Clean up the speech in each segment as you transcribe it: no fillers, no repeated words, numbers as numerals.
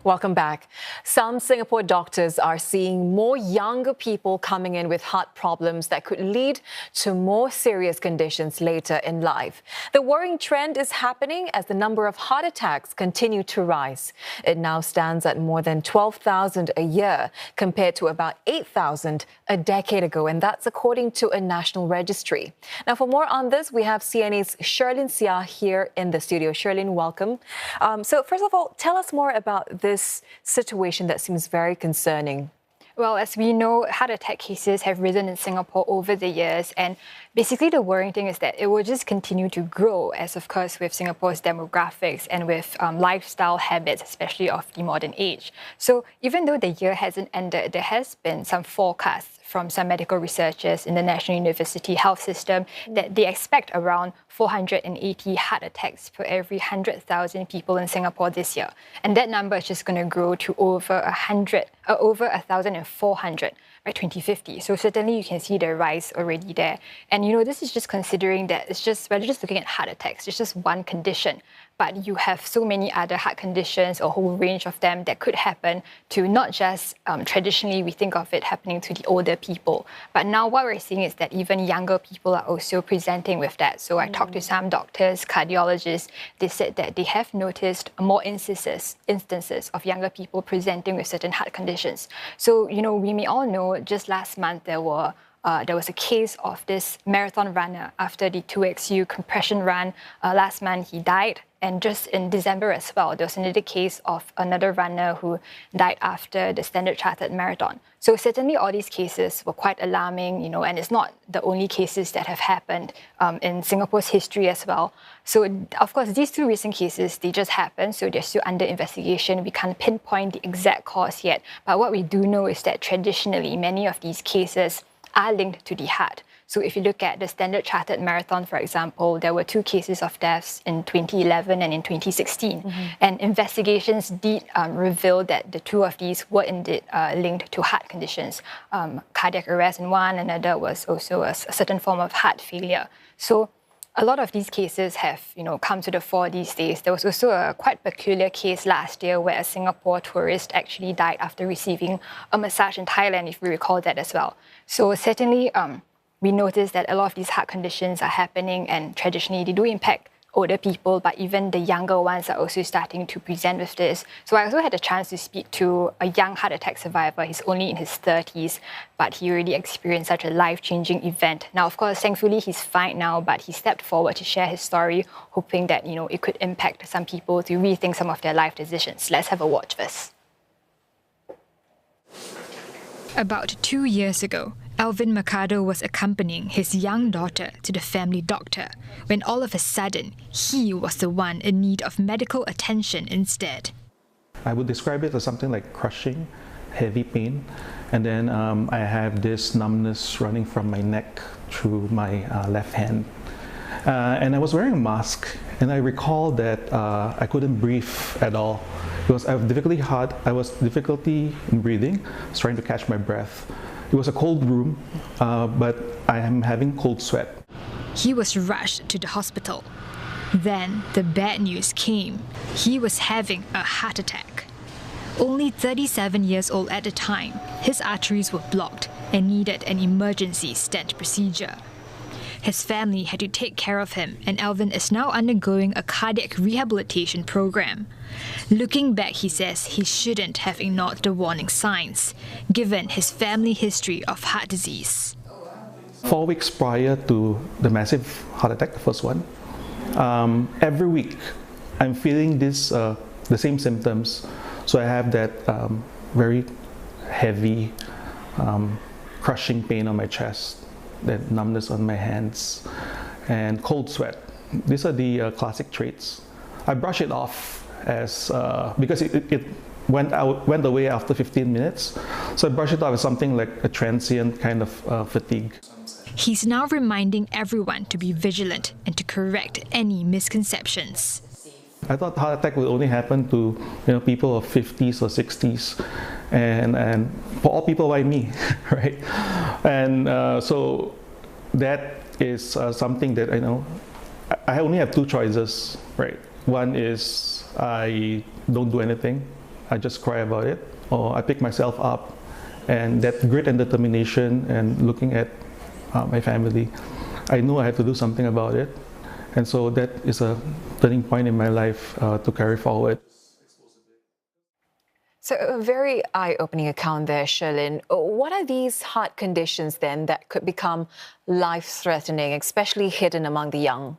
Welcome back. Some Singapore doctors are seeing more younger people coming in with heart problems that could lead to more serious conditions later in life. The worrying trend is happening as the number of heart attacks continue to rise. It now stands at more than 12,000 a year compared to about 8,000 a decade ago, and that's according to a national registry. Now, for more on this, we have CNA's Sherlyn Seah here in the studio. Sherlyn, welcome. So first of all, tell us more about this situation that seems very concerning. Well, as we know, heart attack cases have risen in Singapore over the years, and basically the worrying thing is that it will just continue to grow as, of course, with Singapore's demographics and with lifestyle habits, especially of the modern age. So even though the year hasn't ended, there has been some forecasts from some medical researchers in the National University Health System that they expect around 480 heart attacks per every 100,000 people in Singapore this year. And that number is just going to grow to over 1,400 by 2050. So certainly you can see the rise already there. And this is just considering that we're just looking at heart attacks. It's just one condition. But you have so many other heart conditions, a whole range of them that could happen to not just traditionally we think of it happening to the older people. But now what we're seeing is that even younger people are also presenting with that. So I talked to some doctors, cardiologists. They said that they have noticed more instances of younger people presenting with certain heart conditions. So, we may all know just last month there was a case of this marathon runner after the 2XU compression run. Last month, he died. And just in December as well, there was another case of another runner who died after the Standard Chartered Marathon. So certainly all these cases were quite alarming, and it's not the only cases that have happened in Singapore's history as well. So of course, these two recent cases, they just happened, so they're still under investigation. We can't pinpoint the exact cause yet. But what we do know is that traditionally, many of these cases are linked to the heart. So if you look at the Standard Chartered Marathon, for example, there were 2 cases of deaths in 2011 and in 2016. And investigations did reveal that the 2 of these were indeed linked to heart conditions. Cardiac arrest in one, another was also a certain form of heart failure. So a lot of these cases have, come to the fore these days. There was also a quite peculiar case last year where a Singapore tourist actually died after receiving a massage in Thailand, if we recall that as well. So certainly, we notice that a lot of these heart conditions are happening, and traditionally they do impact older people, but even the younger ones are also starting to present with this. So I also had a chance to speak to a young heart attack survivor. He's only in his 30s, but he already experienced such a life-changing event. Now, of course, thankfully, he's fine now, but he stepped forward to share his story, hoping that, it could impact some people to rethink some of their life decisions. Let's have a watch first. About 2 years ago, Alvin Mercado was accompanying his young daughter to the family doctor when all of a sudden, he was the one in need of medical attention instead. I would describe it as something like crushing, heavy pain, and then I have this numbness running from my neck through my left hand. And I was wearing a mask, and I recall that I couldn't breathe at all. Because I was difficulty in breathing, I was trying to catch my breath. It was a cold room, but I am having cold sweat. He was rushed to the hospital. Then the bad news came. He was having a heart attack. Only 37 years old at the time, his arteries were blocked and needed an emergency stent procedure. His family had to take care of him, and Alvin is now undergoing a cardiac rehabilitation program. Looking back, he says he shouldn't have ignored the warning signs, given his family history of heart disease. 4 weeks prior to the massive heart attack, the first one, every week I'm feeling the same symptoms. So I have that very heavy, crushing pain on my chest, that numbness on my hands, and cold sweat. These are the classic traits. I brush it off as because it went away after 15 minutes. So I brush it off as something like a transient kind of fatigue. He's now reminding everyone to be vigilant and to correct any misconceptions. I thought heart attack would only happen to people of 50s or 60s, and for all people like me, right? And so that is something that I only have 2 choices, right? One is I don't do anything, I just cry about it, or I pick myself up. And that grit and determination and looking at my family, I knew I had to do something about it. And so that is a turning point in my life to carry forward. So a very eye-opening account there, Sherlyn. What are these heart conditions then that could become life-threatening, especially hidden among the young?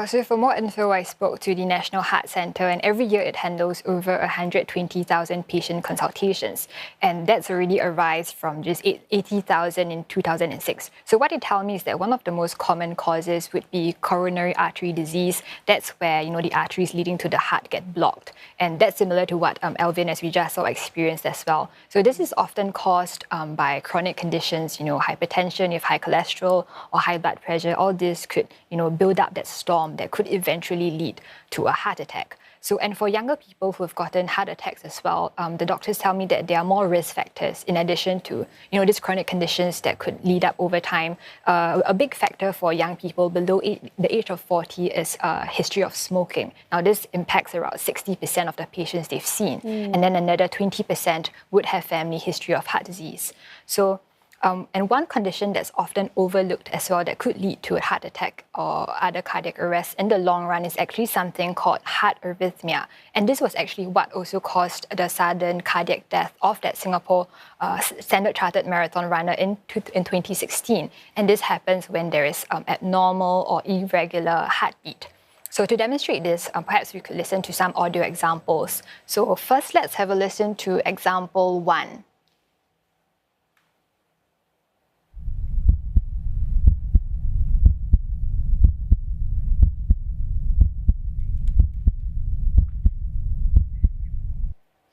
So for more info, I spoke to the National Heart Centre, and every year it handles over 120,000 patient consultations. And that's already a rise from just 80,000 in 2006. So what they tell me is that one of the most common causes would be coronary artery disease. That's where, the arteries leading to the heart get blocked. And that's similar to what Alvin, as we just saw, experienced as well. So this is often caused by chronic conditions, hypertension, if high cholesterol or high blood pressure. All this could, build up that storm that could eventually lead to a heart attack. So, and for younger people who have gotten heart attacks as well, the doctors tell me that there are more risk factors in addition to, these chronic conditions that could lead up over time. A big factor for young people below the age of 40 is history of smoking. Now, this impacts around 60% of the patients they've seen. And then another 20% would have family history of heart disease. So, and one condition that's often overlooked as well that could lead to a heart attack or other cardiac arrest in the long run is actually something called heart arrhythmia. And this was actually what also caused the sudden cardiac death of that Singapore Standard Chartered Marathon runner in 2016. And this happens when there is abnormal or irregular heartbeat. So to demonstrate this, perhaps we could listen to some audio examples. So first, let's have a listen to example 1.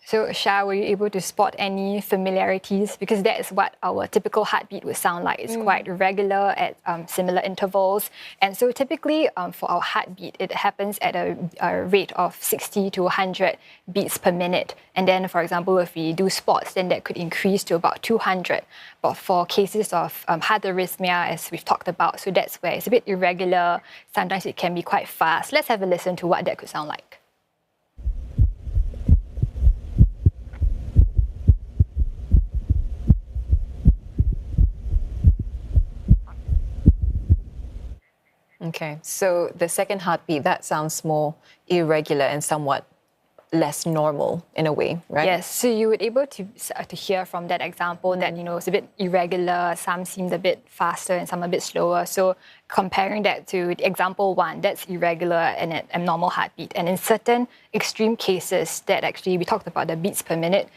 So, Shah, were you able to spot any familiarities? Because that is what our typical heartbeat would sound like. It's quite irregular at similar intervals. And so typically for our heartbeat, it happens at a rate of 60 to 100 beats per minute. And then, for example, if we do sports, then that could increase to about 200. But for cases of heart arrhythmia, as we've talked about, so that's where it's a bit irregular. Sometimes it can be quite fast. Let's have a listen to what that could sound like. Okay, so the second heartbeat, that sounds more irregular and somewhat less normal in a way, right? Yes, so you were able to hear from that example that, it's a bit irregular, some seemed a bit faster and some a bit slower. So comparing that to example 1, that's irregular and an abnormal heartbeat. And in certain extreme cases that actually, we talked about the beats per minute,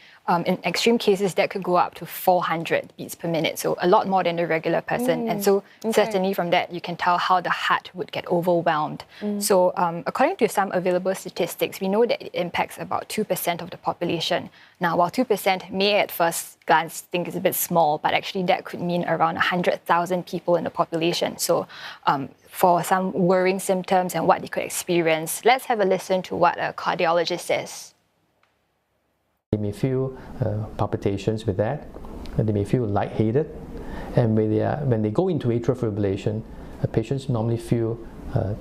in extreme cases that could go up to 400 beats per minute, so a lot more than the regular person. And so certainly from that, you can tell how the heart would get overwhelmed. So according to some available statistics, we know that it impacts about 2% of the population. Now, while 2% may at first glance think is a bit small, but actually that could mean around 100,000 people in the population. So for some worrying symptoms and what they could experience, let's have a listen to what a cardiologist says. They may feel palpitations with that, and they may feel lightheaded. And when they go into atrial fibrillation, patients normally feel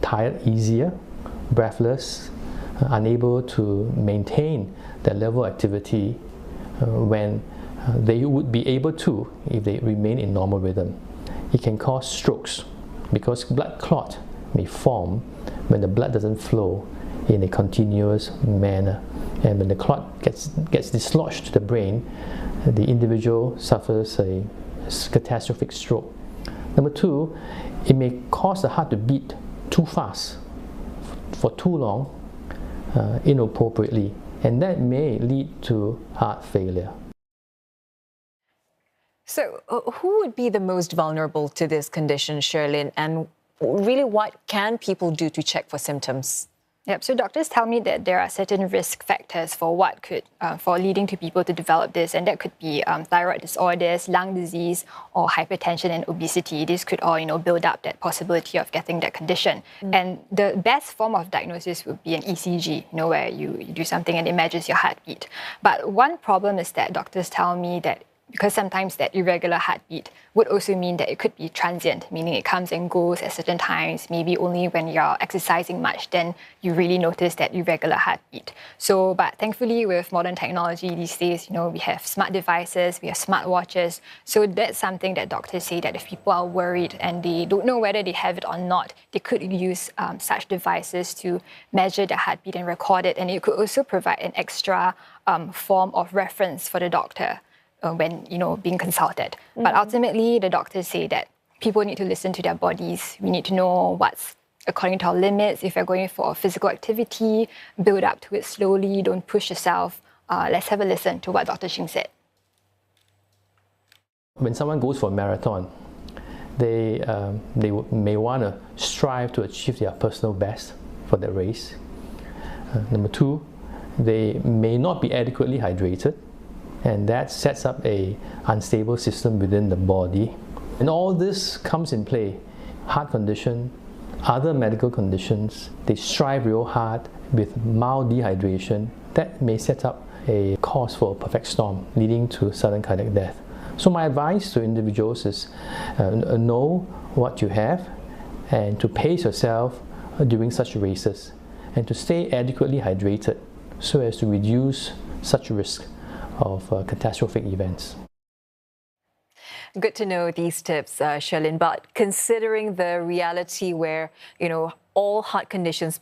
tired easier, breathless, unable to maintain their level of activity when they would be able to if they remain in normal rhythm. It can cause strokes because blood clot may form when the blood doesn't flow in a continuous manner. And when the clot gets dislodged to the brain, the individual suffers a catastrophic stroke. Number 2, it may cause the heart to beat too fast for too long, inappropriately, and that may lead to heart failure. So who would be the most vulnerable to this condition, Sherlyn, and really what can people do to check for symptoms? Yep. So doctors tell me that there are certain risk factors for what could, for leading to people to develop this, and that could be thyroid disorders, lung disease, or hypertension and obesity. This could all, build up that possibility of getting that condition. And the best form of diagnosis would be an ECG, where you do something and it measures your heartbeat. But one problem is that doctors tell me that because sometimes that irregular heartbeat would also mean that it could be transient, meaning it comes and goes at certain times. Maybe only when you're exercising much, then you really notice that irregular heartbeat. So, but thankfully with modern technology these days, we have smart devices, we have smart watches. So that's something that doctors say that if people are worried and they don't know whether they have it or not, they could use such devices to measure their heartbeat and record it. And it could also provide an extra form of reference for the doctor when being consulted. But ultimately, the doctors say that people need to listen to their bodies. We need to know what's according to our limits. If you're going for a physical activity, build up to it slowly, don't push yourself. Let's have a listen to what Dr. Ching said. When someone goes for a marathon, they may want to strive to achieve their personal best for that race. Number two, they may not be adequately hydrated, and that sets up an unstable system within the body. And all this comes in play. Heart condition, other medical conditions, they strive real hard with mild dehydration. That may set up a cause for a perfect storm, leading to sudden cardiac death. So my advice to individuals is know what you have and to pace yourself during such races and to stay adequately hydrated so as to reduce such risk of catastrophic events. Good to know these tips, Sherlyn, but considering the reality where, all heart conditions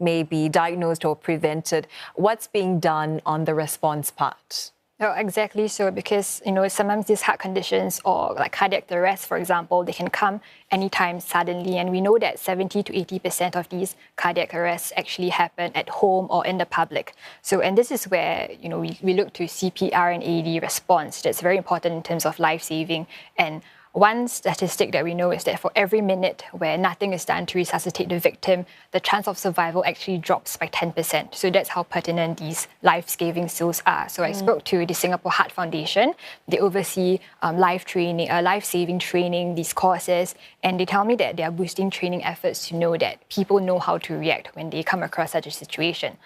may be diagnosed or prevented, what's being done on the response part? Oh, exactly so, because sometimes these heart conditions or like cardiac arrest, for example, they can come anytime suddenly, and we know that 70 to 80% of these cardiac arrests actually happen at home or in the public. So, and this is where we look to CPR and AED response. That's very important in terms of life saving. And one statistic that we know is that for every minute where nothing is done to resuscitate the victim, the chance of survival actually drops by 10%. So that's how pertinent these life-saving skills are. So I spoke to the Singapore Heart Foundation. They oversee life-saving training, these courses, and they tell me that they are boosting training efforts to know that people know how to react when they come across such a situation.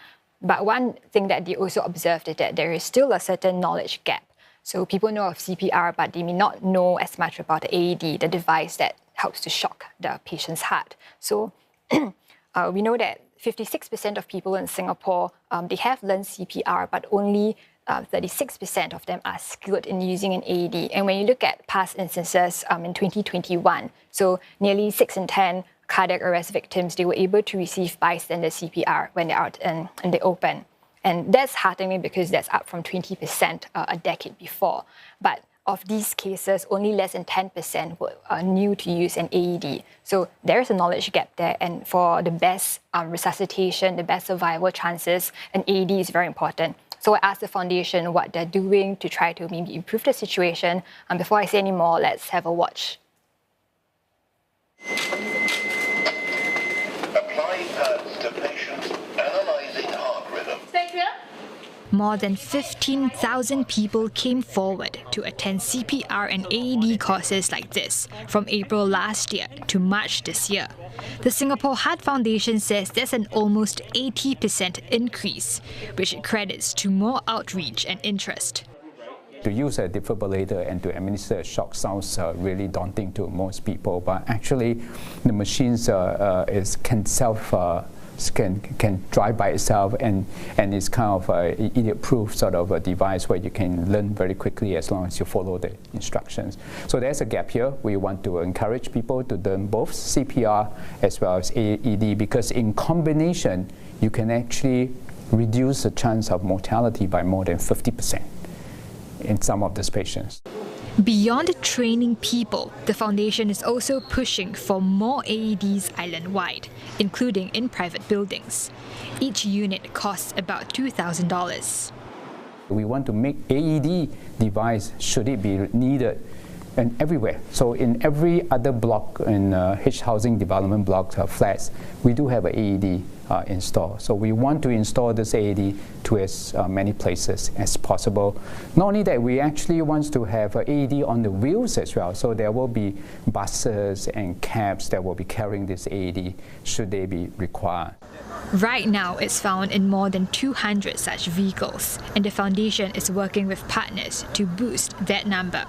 But one thing that they also observed is that there is still a certain knowledge gap. So people know of CPR, but they may not know as much about the AED, the device that helps to shock the patient's heart. So we know that 56% of people in Singapore, they have learned CPR, but only 36% of them are skilled in using an AED. And when you look at past instances in 2021, so nearly 6 in 10 cardiac arrest victims, they were able to receive bystander CPR when they're out in the open. And that's heartening because that's up from 20% a decade before. But of these cases, only less than 10% were new to use an AED. So there is a knowledge gap there. And for the best resuscitation, the best survival chances, an AED is very important. So I asked the foundation what they're doing to try to maybe improve the situation. And before I say any more, let's have a watch. Apply pads to patients, analyzing heart rhythm. More than 15,000 people came forward to attend CPR and AED courses like this from April last year to March this year. The Singapore Heart Foundation says there's an almost 80% increase, which it credits to more outreach and interest. To use a defibrillator and to administer a shock sounds really daunting to most people, but actually the machines can drive by itself, and it's kind of an idiot-proof sort of a device where you can learn very quickly as long as you follow the instructions. So there's a gap here. We want to encourage people to learn both CPR as well as AED, because in combination you can actually reduce the chance of mortality by more than 50% in some of these patients. Beyond training people, the foundation is also pushing for more AEDs island-wide, including in private buildings. Each unit costs about $2,000. We want to make AED device, should it be needed, and everywhere. So in every other block in H housing development blocks or flats, we do have an AED installed. So we want to install this AED to as many places as possible. Not only that, we actually want to have an AED on the wheels as well. So there will be buses and cabs that will be carrying this AED should they be required. Right now, it's found in more than 200 such vehicles, and the foundation is working with partners to boost that number.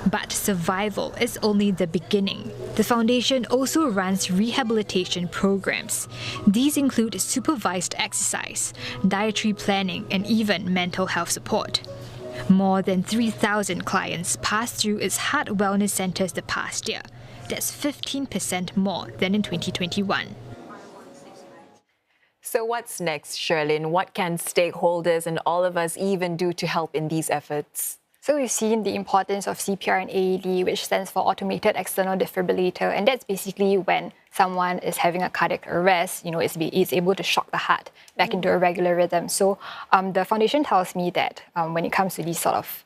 But survival is only the beginning. The foundation also runs rehabilitation programs. These include supervised exercise, dietary planning, and even mental health support. More than 3,000 clients passed through its heart wellness centers the past year. That's 15% more than in 2021. So what's next, Sherlyn? What can stakeholders and all of us even do to help in these efforts? So we've seen the importance of CPR and AED, which stands for Automated External Defibrillator, and that's basically when someone is having a cardiac arrest, it's able to shock the heart back into a regular rhythm. So the foundation tells me that when it comes to these sort of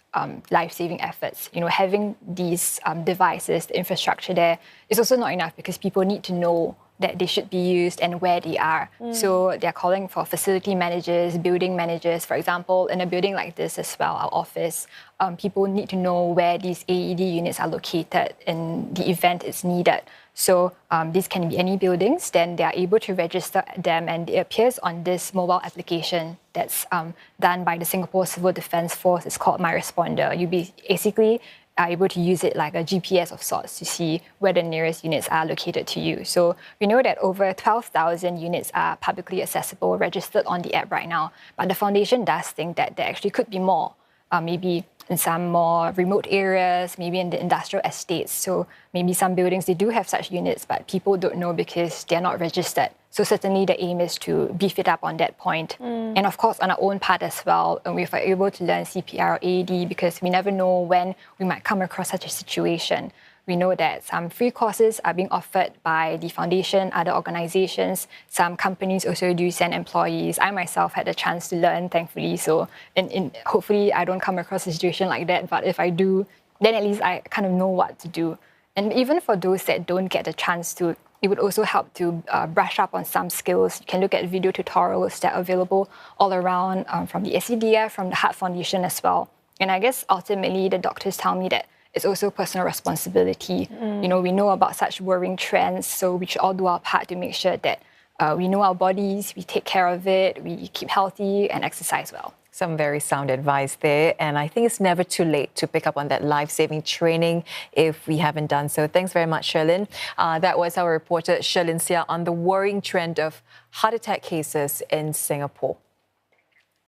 life-saving efforts, having these devices, the infrastructure there is also not enough because people need to know that they should be used and where they are. So they're calling for facility managers, building managers. For example, in a building like this as well, our office, people need to know where these AED units are located in the event it's needed. So these can be any buildings, then they are able to register them, and it appears on this mobile application that's done by the Singapore Civil Defence Force. It's called My Responder. You basically are able to use it like a GPS of sorts to see where the nearest units are located to you. So we know that over 12,000 units are publicly accessible, registered on the app right now. But the foundation does think that there actually could be more, maybe in some more remote areas, maybe in the industrial estates. So maybe some buildings, they do have such units, but people don't know because they're not registered. So certainly the aim is to beef it up on that point. And of course, on our own part as well, we are able to learn CPR or AED because we never know when we might come across such a situation. We know that some free courses are being offered by the foundation, other organizations. Some companies also do send employees. I myself had a chance to learn, thankfully. So hopefully I don't come across a situation like that. But if I do, then at least I kind of know what to do. And even for those that don't get a chance to, it would also help to brush up on some skills. You can look at video tutorials that are available all around from the SCDF, from the Heart Foundation as well. And I guess ultimately the doctors tell me that it's also personal responsibility. We know about such worrying trends, so we should all do our part to make sure that we know our bodies, we take care of it, we keep healthy and exercise well. Some very sound advice there. And I think it's never too late to pick up on that life-saving training if we haven't done so. Thanks very much, Sherlyn. That was our reporter, Sherlyn Seah, on the worrying trend of heart attack cases in Singapore.